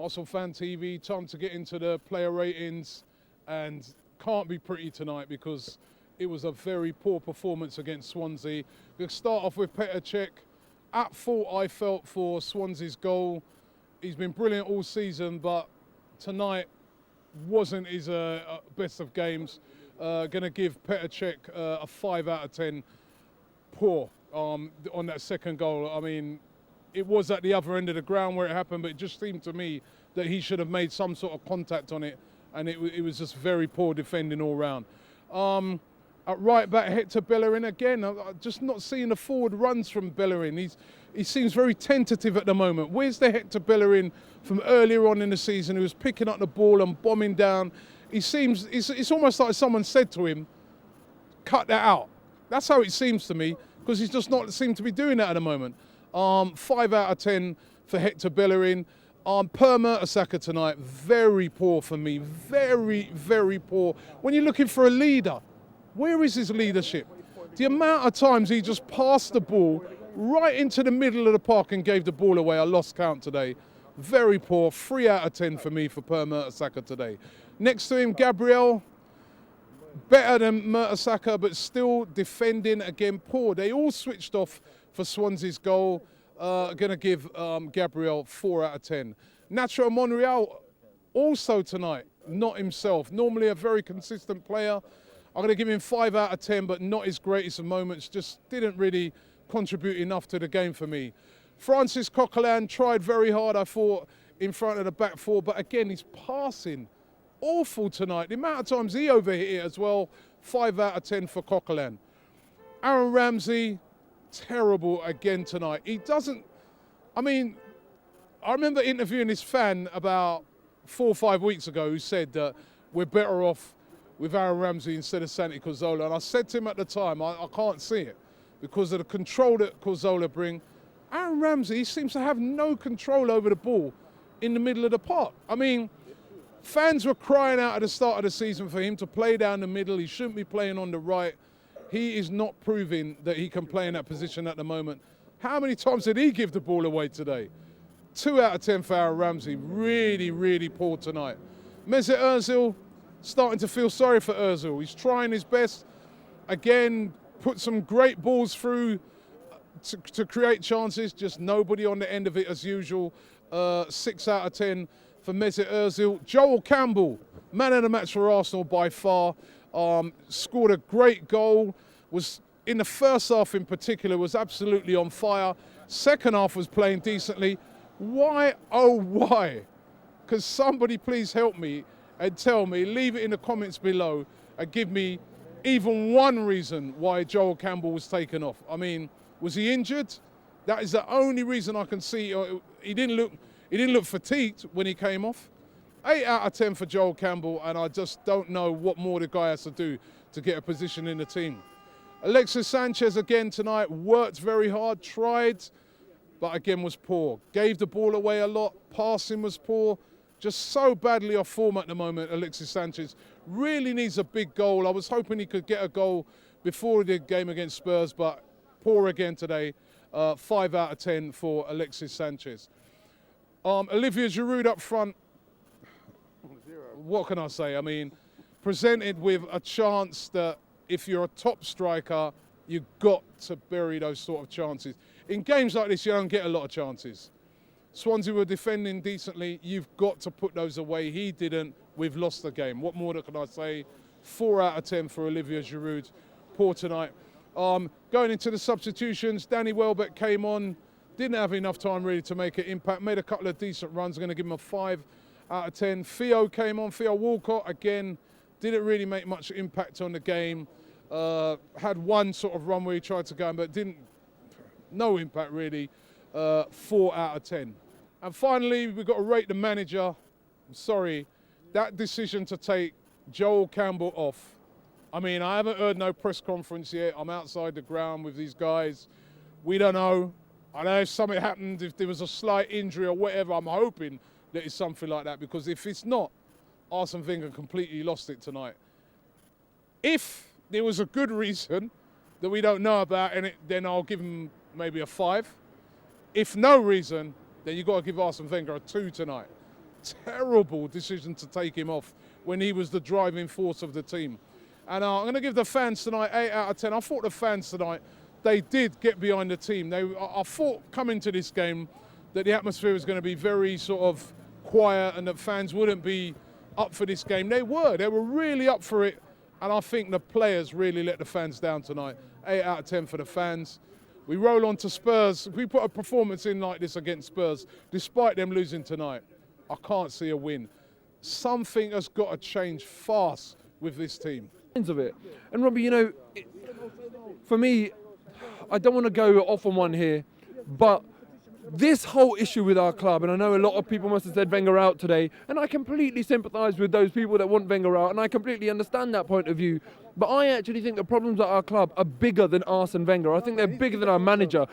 Arsenal Fan TV. Time to get into the player ratings, and can't be pretty tonight because it was a very poor performance against Swansea. We'll start off with Petr Cech. At fault, I felt, for Swansea's goal. He's been brilliant all season, but tonight wasn't his best of games. Going to give Petr Cech a 5 out of 10. Poor on that second goal. I mean, it was at the other end of the ground where it happened, but it just seemed to me that he should have made some sort of contact on it, and it was just very poor defending all round. At right back, Hector Bellerin again. I'm just not seeing the forward runs from Bellerin. He seems very tentative at the moment. Where's the Hector Bellerin from earlier on in the season who was picking up the ball and bombing down? It's almost like someone said to him, cut that out. That's how it seems to me, because he's just not seemed to be doing that at the moment. 5 out of 10 for Hector Bellerin. Per Mertesacker tonight, very poor for me. Very, very poor. When you're looking for a leader, where is his leadership? The amount of times he just passed the ball right into the middle of the park and gave the ball away, I lost count today. Very poor. 3 out of 10 for me for Per Mertesacker today. Next to him, Gabriel. Better than Mertesacker, but still defending, again, poor. They all switched off for Swansea's goal. Going to give Gabriel 4 out of 10. Nacho Monreal, also tonight, not himself. Normally a very consistent player. I'm going to give him 5 out of 10, but not his greatest of moments. Just didn't really contribute enough to the game for me. Francis Coquelin tried very hard, I thought, in front of the back four, but again, he's passing awful tonight. The amount of times he overhit it as well, 5 out of 10 for Coquelin. Aaron Ramsey, terrible again tonight. He doesn't, I mean, I remember interviewing this fan about 4 or 5 weeks ago who said that we're better off with Aaron Ramsey instead of Santi Cazorla. And I said to him at the time, I can't see it because of the control that Cazorla bring. Aaron Ramsey, he seems to have no control over the ball in the middle of the park. I mean, fans were crying out at the start of the season for him to play down the middle. He shouldn't be playing on the right. He is not proving that he can play in that position at the moment. How many times did he give the ball away today? 2 out of 10 for Aaron Ramsey. Really, really poor tonight. Mesut Ozil, starting to feel sorry for Ozil. He's trying his best. Again, put some great balls through to create chances. Just nobody on the end of it as usual. 6 out of 10 for Mesut Ozil. Joel Campbell, man of the match for Arsenal by far. Scored a great goal. Was in the first half in particular was absolutely on fire. Second half was playing decently. Why, oh why? Could somebody please help me and tell me, leave it in the comments below and give me even one reason why Joel Campbell was taken off. I mean, was he injured? That is the only reason I can see. He didn't look fatigued when he came off. 8 out of 10 for Joel Campbell, and I just don't know what more the guy has to do to get a position in the team. Alexis Sanchez again tonight, worked very hard, tried, but again was poor. Gave the ball away a lot, passing was poor. Just so badly off form at the moment, Alexis Sanchez. Really needs a big goal. I was hoping he could get a goal before the game against Spurs, but poor again today. 5 out of 10 for Alexis Sanchez. Olivier Giroud up front. What can I say? I mean, presented with a chance that if you're a top striker, you've got to bury those sort of chances. In games like this, you don't get a lot of chances. Swansea were defending decently. You've got to put those away. He didn't. We've lost the game. What more can I say? 4 out of 10 for Olivier Giroud. Poor tonight. Going into the substitutions, Danny Welbeck came on. Didn't have enough time really to make an impact. Made a couple of decent runs. I'm going to give him a 5 out of 10. Theo came on. Theo Walcott, again, didn't really make much impact on the game. Had one sort of run where he tried to go, but no impact really. 4 out of 10. And finally, we've got to rate the manager. I'm sorry, that decision to take Joel Campbell off. I mean, I haven't heard no press conference yet. I'm outside the ground with these guys. We don't know. I know if something happened, if there was a slight injury or whatever, I'm hoping that it's something like that, because if it's not, Arsene Wenger completely lost it tonight. If there was a good reason that we don't know about, then I'll give him maybe a 5. If no reason, then you've got to give Arsene Wenger a 2 tonight. terrible decision to take him off when he was the driving force of the team. And I'm going to give the fans tonight 8 out of 10. I thought the fans tonight, they did get behind the team. I thought coming to this game that the atmosphere was going to be very sort of quiet and that fans wouldn't be up for this game. They were really up for it. And I think the players really let the fans down tonight. 8 out of 10 for the fans. We roll on to Spurs. If we put a performance in like this against Spurs, despite them losing tonight, I can't see a win. Something has got to change fast with this team. Of it. And Robbie, you know, for me, I don't want to go off on one here, but this whole issue with our club, and I know a lot of people must have said Wenger out today, and I completely sympathise with those people that want Wenger out, and I completely understand that point of view. But I actually think the problems at our club are bigger than Arsene Wenger. I think they're bigger than our manager.